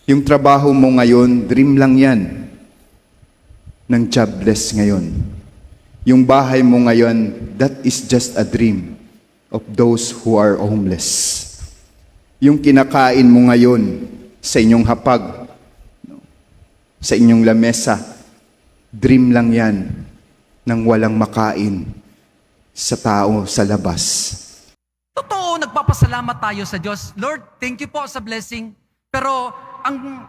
Yung trabaho mo ngayon, dream lang yan ng jobless ngayon. Yung bahay mo ngayon, that is just a dream of those who are homeless. Yung kinakain mo ngayon sa inyong hapag, sa inyong lamesa, dream lang yan ng walang makain sa tao sa labas. Totoo, nagpapasalamat tayo sa Diyos. Lord, thank you po sa blessing. Pero ang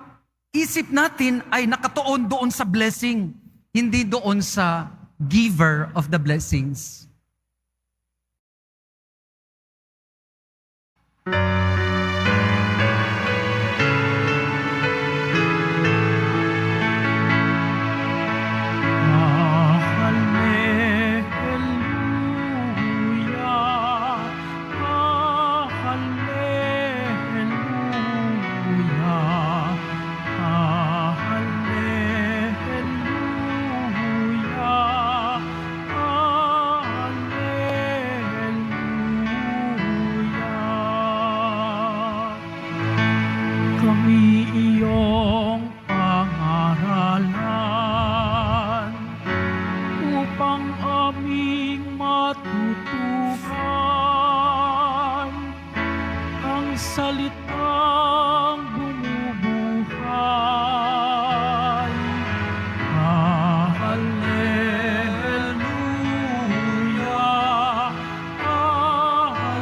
isip natin ay nakatuon doon sa blessing, hindi doon sa giver of the blessings. Kami iyong pangaralan upang aming matutuhan ang salitang bumubuhay. Hallelujah, hallelujah.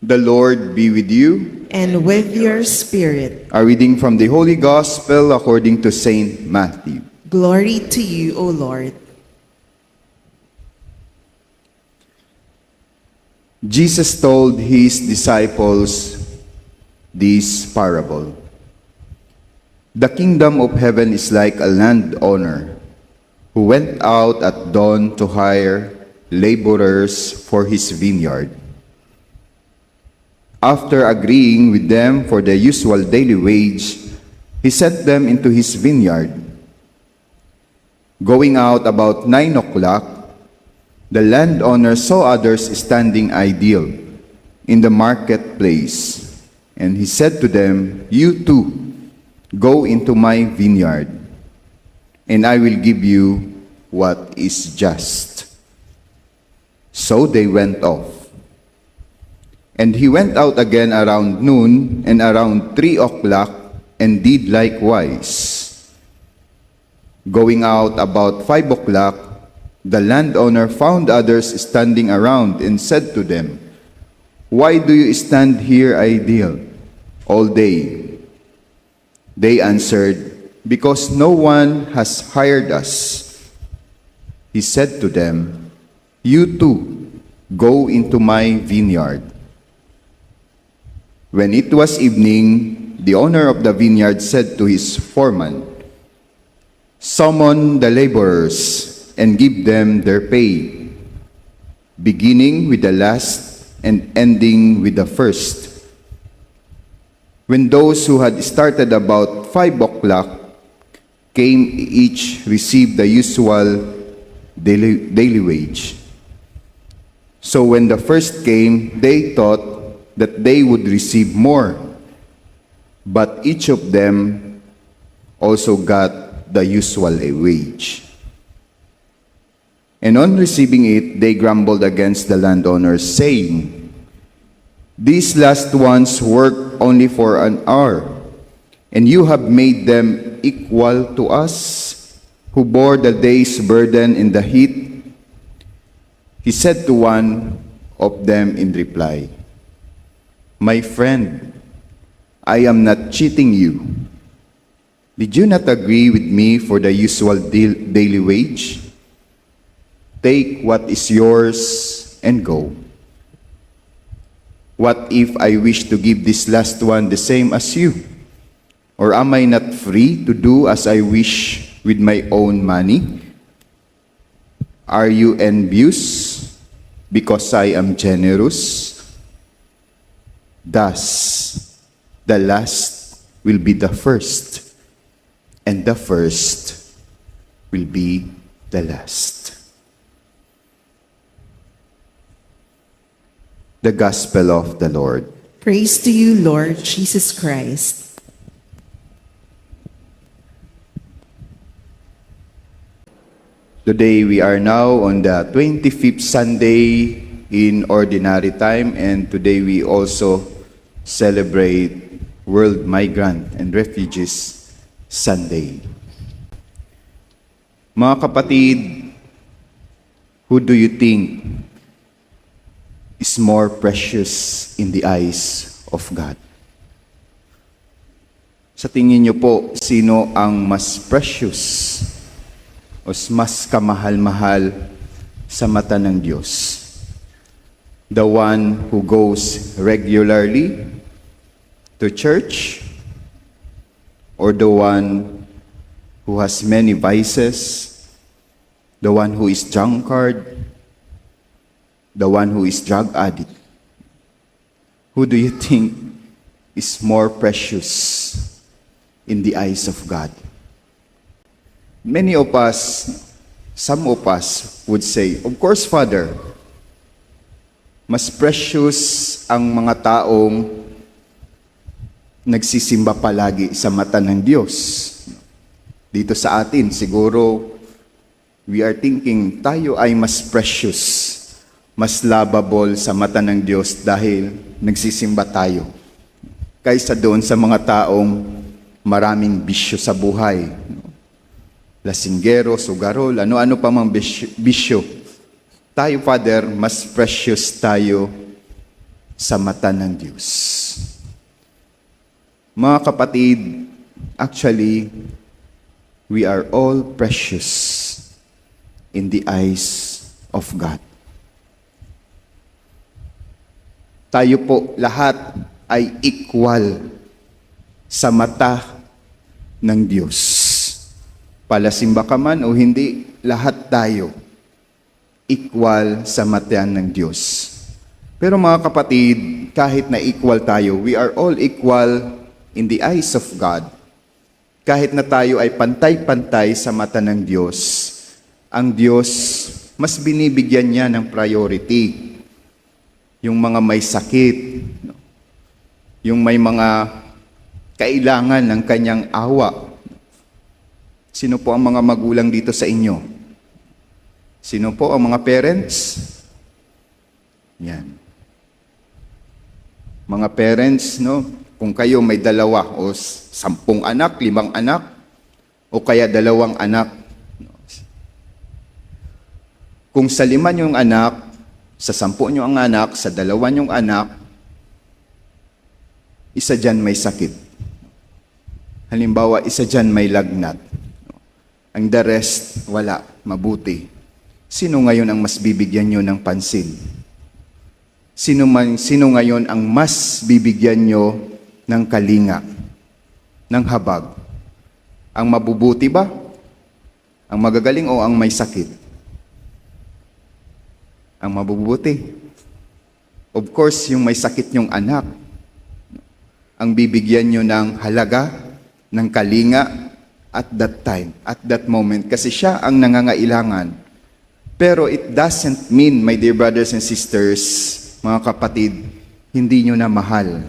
The Lord be with you. And with your spirit. A reading from the Holy Gospel according to Saint Matthew. Glory to you, O Lord. Jesus told his disciples this parable. The kingdom of heaven is like a landowner who went out at dawn to hire laborers for his vineyard. After agreeing with them for the usual daily wage, he sent them into his vineyard. Going out about 9 o'clock, the landowner saw others standing idle in the marketplace, and he said to them, "You too, go into my vineyard, and I will give you what is just." So they went off. And he went out again around noon and around 3 o'clock and did likewise. Going out about 5 o'clock, the landowner found others standing around and said to them, "Why do you stand here idle all day?" They answered, "Because no one has hired us." He said to them, "You too, go into my vineyard." When it was evening, the owner of the vineyard said to his foreman, "Summon the laborers and give them their pay, beginning with the last and ending with the first." When those who had started about 5 o'clock came, each received the usual daily wage. So when the first came, they thought that they would receive more, but each of them also got the usual wage. And on receiving it, they grumbled against the landowners, saying, "These last ones worked only for an hour, and you have made them equal to us, who bore the day's burden in the heat." He said to one of them in reply, "My friend, I am not cheating you. Did you not agree with me for the usual daily wage? Take what is yours and go. What if I wish to give this last one the same as you? Or am I not free to do as I wish with my own money? Are you envious because I am generous?" Thus, the last will be the first, and the first will be the last. The Gospel of the Lord. Praise to you, Lord Jesus Christ. Today we are now on the 25th Sunday in Ordinary Time, and today we also celebrate World Migrant and Refugees Sunday. Mga kapatid, who do you think is more precious in the eyes of God? Sa tingin niyo po, sino ang mas precious o mas kamahal-mahal sa mata ng Diyos? The one who goes regularly to church, or the one who has many vices, the one who is drunkard, the one who is drug addict? Who do you think is more precious in the eyes of God? Many of us, some of us would say, of course, Father, mas precious ang mga taong nagsisimba palagi sa mata ng Diyos. Dito sa atin, siguro, we are thinking tayo ay mas precious, mas lovable sa mata ng Diyos dahil nagsisimba tayo, kaysa doon sa mga taong maraming bisyo sa buhay. Lasinggero, sugarol, ano-ano pa mang bisyo. Tayo, Father, mas precious tayo sa mata ng Diyos. Mga kapatid, actually, we are all precious in the eyes of God. Tayo po lahat ay equal sa mata ng Diyos. Palasimba ka man o hindi, lahat tayo equal sa mata ng Diyos. Pero mga kapatid, kahit na equal tayo, we are all equal in the eyes of God. Kahit na tayo ay pantay-pantay sa mata ng Diyos, ang Diyos, mas binibigyan niya ng priority. Yung mga may sakit, yung may mga kailangan ng kanyang awa. Sino po ang mga magulang dito sa inyo? Sino po ang mga parents? Yan. Mga parents, no? Kung kayo may 2 o 10 anak, 5 anak, o kaya 2 anak. Kung sa 5 niyong anak, sa 10 niyong anak, sa 2 niyong anak, isa dyan may sakit. Halimbawa, isa dyan may lagnat. Ang the rest, wala, mabuti. Sino ngayon ang mas bibigyan nyo ng pansin? Sino ngayon ang mas bibigyan nyo ng kalinga, ng habag? Ang mabubuti ba? Ang magagaling o ang may sakit? Ang mabubuti. Of course, yung may sakit nyong anak, ang bibigyan nyo ng halaga, ng kalinga, at that time, at that moment, kasi siya ang nangangailangan. Pero it doesn't mean, my dear brothers and sisters, mga kapatid, hindi nyo na mahal.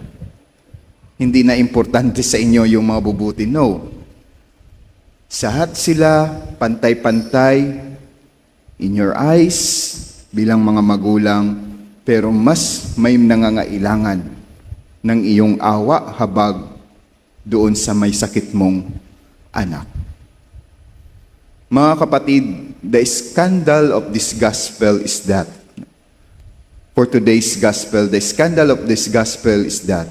Hindi na importante sa inyo yung mga bubuti. No. Sahat sila, pantay-pantay, in your eyes, bilang mga magulang, pero mas may nangangailangan ng iyong awa, habag, doon sa may sakit mong anak. Mga kapatid, the scandal of this gospel is that, for today's gospel, the scandal of this gospel is that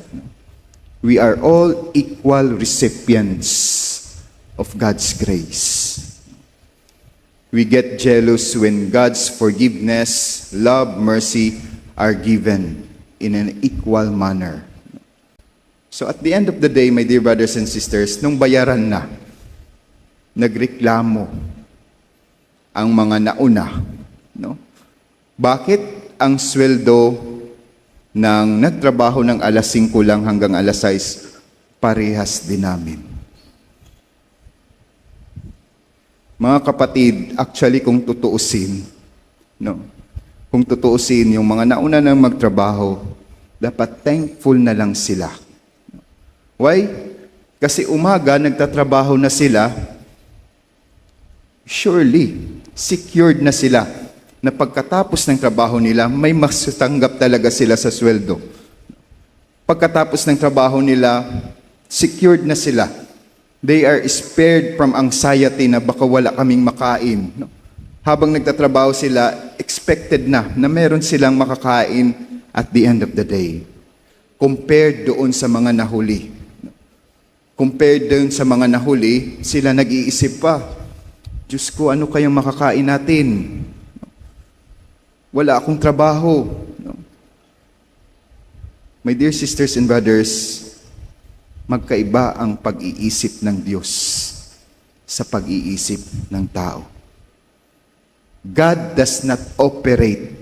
we are all equal recipients of God's grace. We get jealous when God's forgiveness, love, mercy are given in an equal manner. So at the end of the day, my dear brothers and sisters, nung bayaran na, nagreklamo ang mga nauna, no? Bakit ang sweldo nang nagtrabaho ng alas 5 lang hanggang alas 6, parehas din namin. Mga kapatid, actually kung tutuusin, kung tutuusin yung mga nauna nang magtrabaho, dapat thankful na lang sila. Why? Kasi umaga nagtatrabaho na sila, surely, secured na sila na pagkatapos ng trabaho nila, may masatanggap talaga sila sa sweldo. Pagkatapos ng trabaho nila, secured na sila. They are spared from anxiety na baka wala kaming makain. Habang nagtatrabaho sila, expected na meron silang makakain at the end of the day. Compared doon sa mga nahuli. Compared doon sa mga nahuli, sila nag-iisip pa, Diyos ko, ano kayang makakain natin? Wala akong trabaho. My dear sisters and brothers, magkaiba ang pag-iisip ng Diyos sa pag-iisip ng tao. God does not operate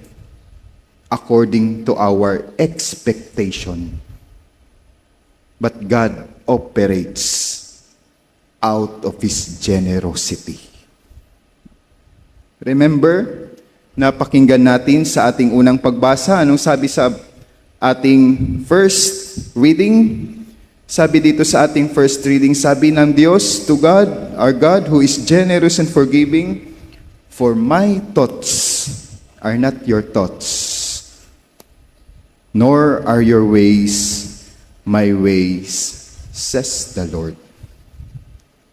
according to our expectation, but God operates out of His generosity. Remember, napakinggan natin sa ating unang pagbasa, anong sabi sa ating first reading? Sabi dito sa ating first reading, sabi ng Diyos to God, our God who is generous and forgiving, for my thoughts are not your thoughts, nor are your ways my ways, says the Lord.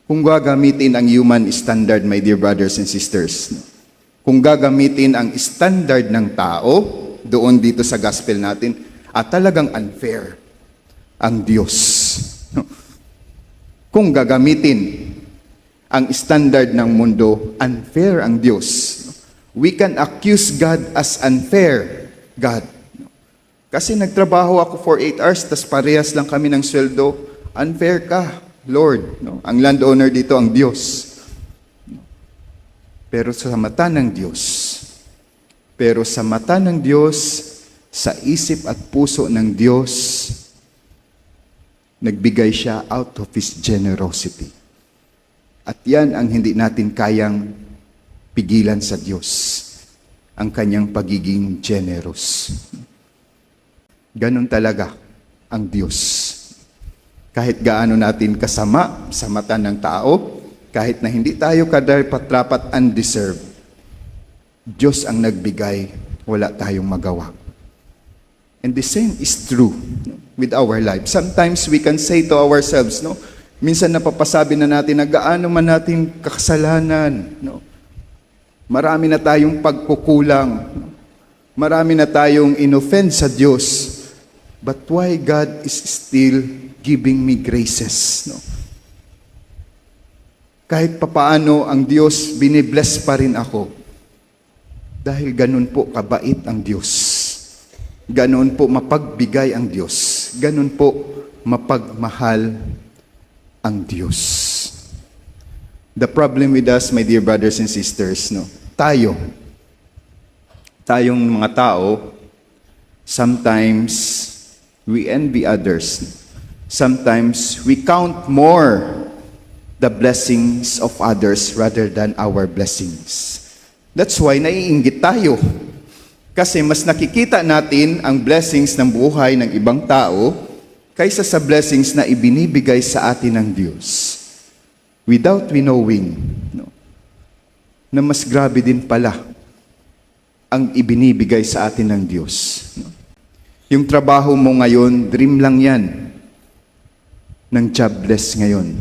Kung gagamitin ang human standard, my dear brothers and sisters, kung gagamitin ang standard ng tao, doon dito sa gospel natin, at talagang unfair ang Diyos. Kung gagamitin ang standard ng mundo, unfair ang Diyos. We can accuse God as unfair God. Kasi nagtrabaho ako for 8 hours, tas parehas lang kami ng sweldo, unfair ka, Lord. Ang landowner dito ang Diyos. Pero sa mata ng Diyos, sa isip at puso ng Diyos, nagbigay siya out of His generosity. At yan ang hindi natin kayang pigilan sa Diyos, ang kanyang pagiging generous. Ganon talaga ang Diyos. Kahit gaano natin kasama sa mata ng tao, kahit na hindi tayo karapat-dapat undeserved, Diyos ang nagbigay, wala tayong magawa. And the same is true with our life. Sometimes we can say to ourselves, minsan napapasabi na natin na gaano man natin kasalanan, marami na tayong pagkukulang, marami na tayong inoffend sa Diyos, but why God is still giving me graces? Kahit papaano ang Diyos, binibless pa rin ako. Dahil ganun po kabait ang Diyos. Ganun po mapagbigay ang Diyos. Ganun po mapagmahal ang Diyos. The problem with us, my dear brothers and sisters, tayong mga tao, sometimes we envy others. Sometimes we count more the blessings of others rather than our blessings. That's why naiinggit tayo. Kasi mas nakikita natin ang blessings ng buhay ng ibang tao kaysa sa blessings na ibinibigay sa atin ng Diyos. Without we knowing, na mas grabe din pala ang ibinibigay sa atin ng Diyos. Yung trabaho mo ngayon, dream lang yan ng jobless ngayon.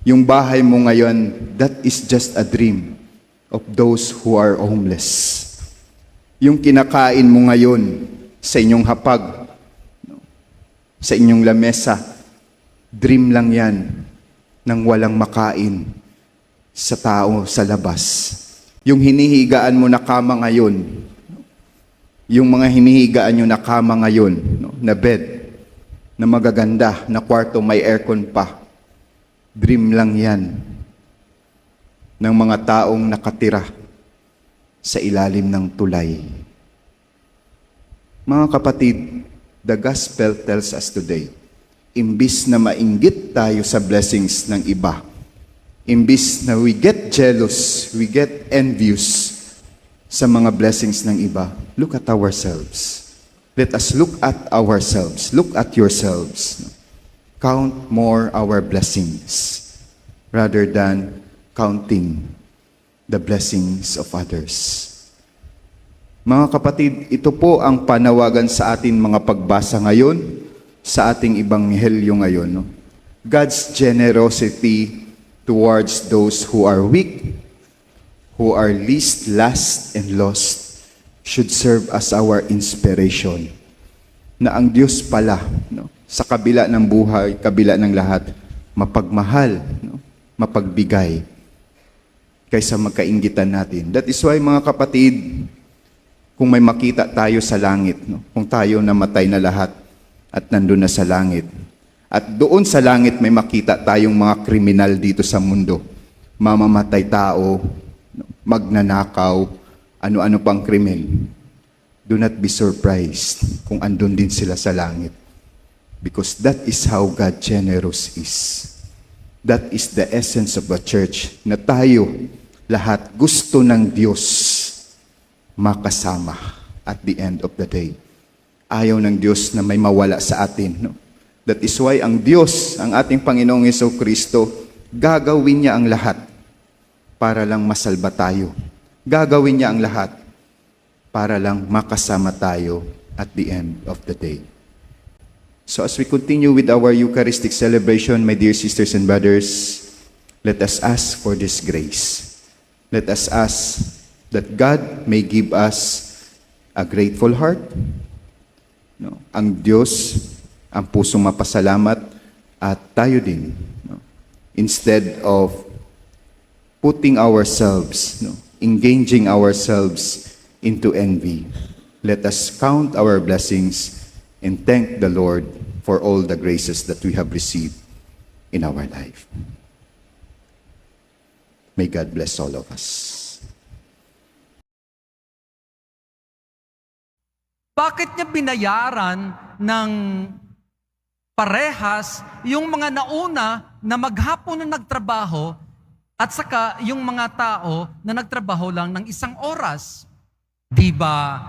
Yung bahay mo ngayon, that is just a dream of those who are homeless. Yung kinakain mo ngayon sa inyong hapag, sa inyong lamesa, dream lang yan ng walang makain sa tao sa labas. Yung hinihigaan mo na kama ngayon, yung mga hinihigaan nyo na kama ngayon, na bed, na magaganda, na kwarto may aircon pa, dream lang yan ng mga taong nakatira sa ilalim ng tulay. Mga kapatid, the gospel tells us today, imbis na mainggit tayo sa blessings ng iba, imbis na we get jealous, we get envious sa mga blessings ng iba, look at ourselves. Let us look at ourselves. Look at yourselves. Count more our blessings rather than counting the blessings of others. Mga kapatid, ito po ang panawagan sa atin mga pagbasa ngayon, sa ating ebanghelyo ngayon. No? God's generosity towards those who are weak, who are least, last, and lost, should serve as our inspiration. Na ang Diyos pala, no, sa kabila ng buhay, kabila ng lahat, mapagmahal, no, mapagbigay, kaysa magkainggitan natin. That is why mga kapatid, kung may makita tayo sa langit, no, kung tayo namatay na lahat at nandun na sa langit, at doon sa langit may makita tayong mga kriminal dito sa mundo, mamamatay tao, magnanakaw, ano-ano pang krimen, do not be surprised kung andun din sila sa langit. Because that is how God generous is. That is the essence of a church, na tayo lahat gusto ng Diyos makasama at the end of the day. Ayaw ng Diyos na may mawala sa atin. No? That is why ang Diyos, ang ating Panginoong Jesucristo, gagawin niya ang lahat para lang masalba tayo. Gagawin niya ang lahat para lang makasama tayo at the end of the day. So as we continue with our Eucharistic celebration, my dear sisters and brothers, let us ask for this grace. Let us ask that God may give us a grateful heart. No? Ang Diyos, ang pusong mapasalamat, at tayo din. No? Instead of putting ourselves, no, engaging ourselves into envy, let us count our blessings and thank the Lord for all the graces that we have received in our life. May God bless all of us. Bakit niya binayaran ng parehas yung mga nauna na maghapon na nagtrabaho at saka yung mga tao na nagtrabaho lang ng isang oras? Di ba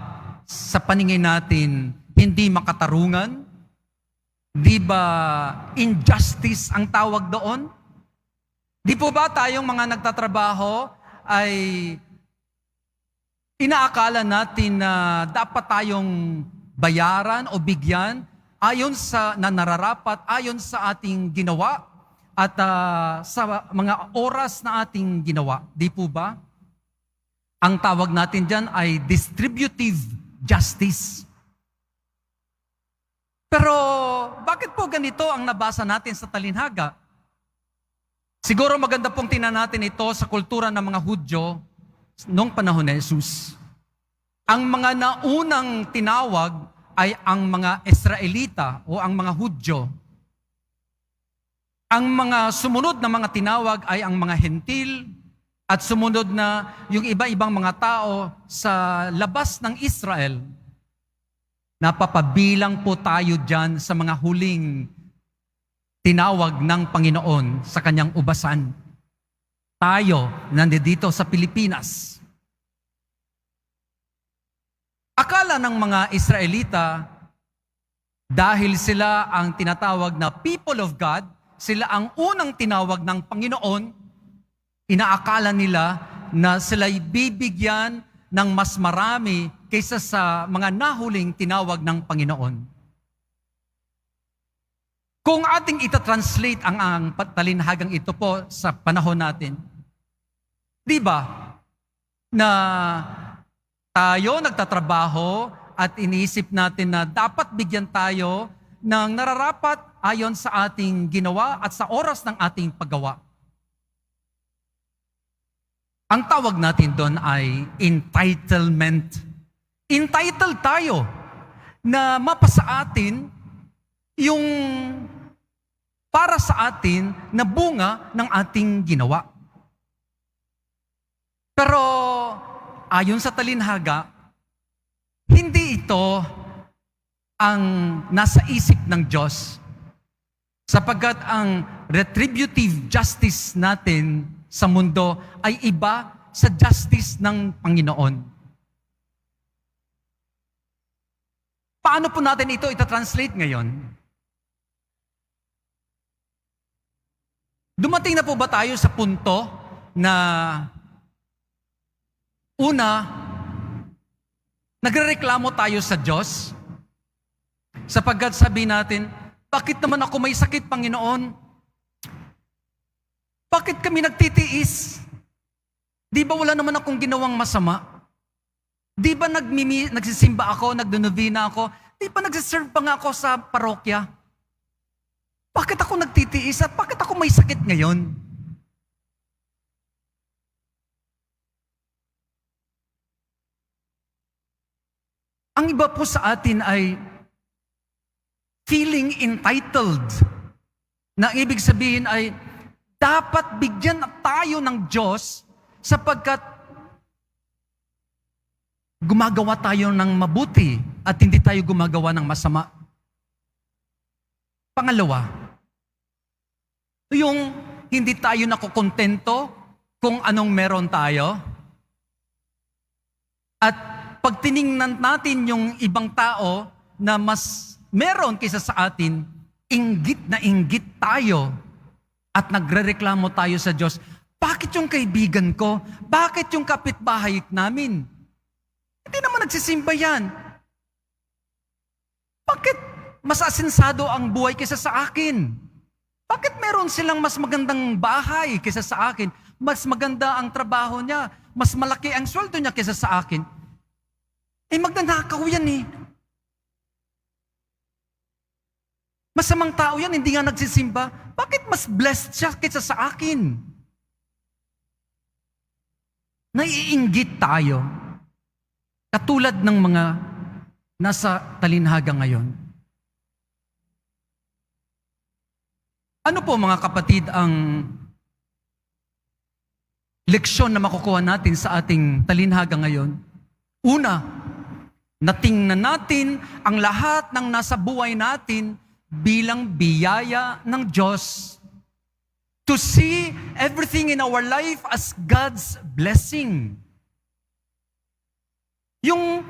sa paningin natin hindi makatarungan? Di ba injustice ang tawag doon? Di po ba tayong mga nagtatrabaho ay inaakala natin na dapat tayong bayaran o bigyan ayon sa nararapat, ayon sa ating ginawa at sa mga oras na ating ginawa? Di po ba? Ang tawag natin dyan ay distributive justice. Pero bakit po ganito ang nabasa natin sa talinhaga? Siguro maganda pong tingnan natin ito sa kultura ng mga Hudyo noong panahon ni Jesus. Ang mga naunang tinawag ay ang mga Israelita o ang mga Hudyo. Ang mga sumunod na mga tinawag ay ang mga Hentil, at sumunod na yung iba-ibang mga tao sa labas ng Israel. Napapabilang po tayo dyan sa mga huling tinawag ng Panginoon sa kanyang ubasan. Tayo, nandito sa Pilipinas. Akala ng mga Israelita, dahil sila ang tinatawag na people of God, sila ang unang tinawag ng Panginoon, inaakala nila na sila'y bibigyan ng mas marami kaysa sa mga nahuling tinawag ng Panginoon. Kung ating itatranslate ang talinhagang ito po sa panahon natin, di ba, na tayo nagtatrabaho at iniisip natin na dapat bigyan tayo ng nararapat ayon sa ating ginawa at sa oras ng ating paggawa. Ang tawag natin doon ay entitlement. Entitled tayo na mapasa atin yung para sa atin na bunga ng ating ginawa. Pero ayon sa talinhaga, hindi ito ang nasa isip ng Diyos. Sapagkat ang retributive justice natin sa mundo ay iba sa justice ng Panginoon. Paano po natin ito ita-translate ngayon? Dumating na po ba tayo sa punto na una, nagrereklamo tayo sa Diyos? Sapagkat sabi natin, bakit naman ako may sakit, Panginoon? Bakit kami nagtitiis? Di ba wala naman akong ginawang masama? Di ba nagsisimba ako, nagdonovena ako? Di ba nagsiserve pa nga ako sa parokya? Bakit ako nagtitiis at bakit ako may sakit ngayon? Ang iba po sa atin ay feeling entitled. Na ang ibig sabihin ay dapat bigyan tayo ng Diyos sapagkat gumagawa tayo ng mabuti at hindi tayo gumagawa ng masama. Pangalawa, yung hindi tayo nakukontento kung anong meron tayo. At pag tiningnan natin yung ibang tao na mas meron kaysa sa atin, inggit na inggit tayo at nagrereklamo tayo sa Diyos. Bakit yung kaibigan ko? Bakit yung kapitbahay namin? Hindi naman nagsisimba yan. Bakit mas asensado ang buhay kaysa sa akin? Bakit meron silang mas magandang bahay kaysa sa akin? Mas maganda ang trabaho niya. Mas malaki ang sweldo niya kaysa sa akin. Eh magnanakaw yan eh. Masamang tao yan, hindi nga nagsisimba. Bakit mas blessed siya kaysa sa akin? Naiinggit tayo. Katulad ng mga nasa talinhaga ngayon. Ano po mga kapatid ang leksyon na makukuha natin sa ating talinhaga ngayon? Una, natingnan natin ang lahat ng nasa buhay natin bilang biyaya ng Diyos. To see everything in our life as God's blessing. Yung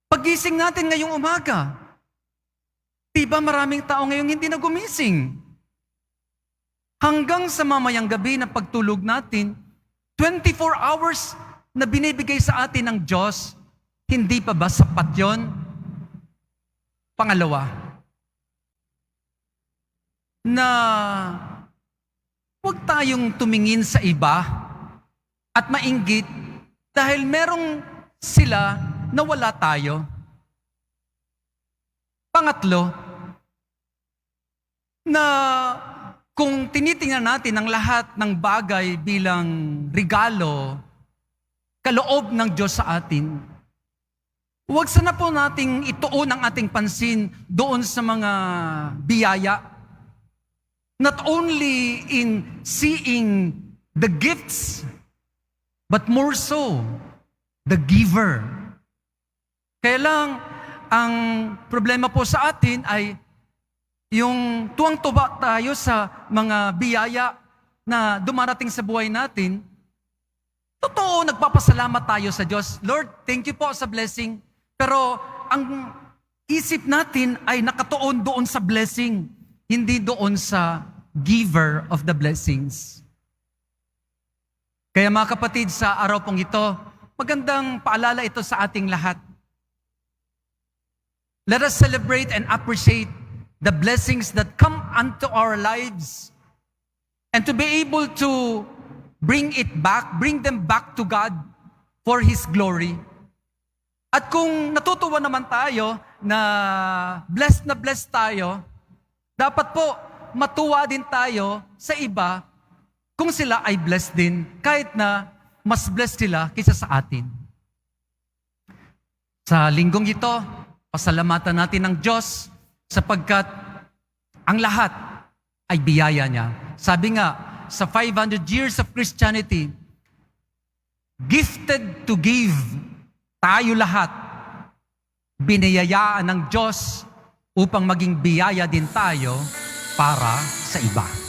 pagising natin ngayong umaga, diba maraming tao ngayong hindi na gumising? Hanggang sa mamayang gabi na pagtulog natin, 24 hours na binibigay sa atin ng Diyos, hindi pa ba sapat yun? Pangalawa, na huwag tayong tumingin sa iba at mainggit dahil merong sila na wala tayo. Pangatlo, na kung tinitingnan natin ang lahat ng bagay bilang regalo, kaloob ng Diyos sa atin, huwag sana po nating ituon ang ating pansin doon sa mga biyaya. Not only in seeing the gifts, but more so, the giver. Kaya lang, ang problema po sa atin ay yung tuwang-tuwa tayo sa mga biyaya na dumarating sa buhay natin, totoo, nagpapasalamat tayo sa Diyos. Lord, thank you po sa blessing. Pero ang isip natin ay nakatuon doon sa blessing, hindi doon sa giver of the blessings. Kaya mga kapatid, sa araw pong ito, magandang paalala ito sa ating lahat. Let us celebrate and appreciate the blessings that come unto our lives, and to be able to bring them back to God for His glory. At kung natutuwa naman tayo na blessed tayo, dapat po matuwa din tayo sa iba kung sila ay blessed din, kahit na mas blessed sila kaysa sa atin. Sa linggong ito, pasalamatan natin ng Diyos sapagkat ang lahat ay biyaya niya. Sabi nga, sa 500 years of Christianity, gifted to give tayo lahat biniyayaan ng Diyos upang maging biyaya din tayo para sa iba.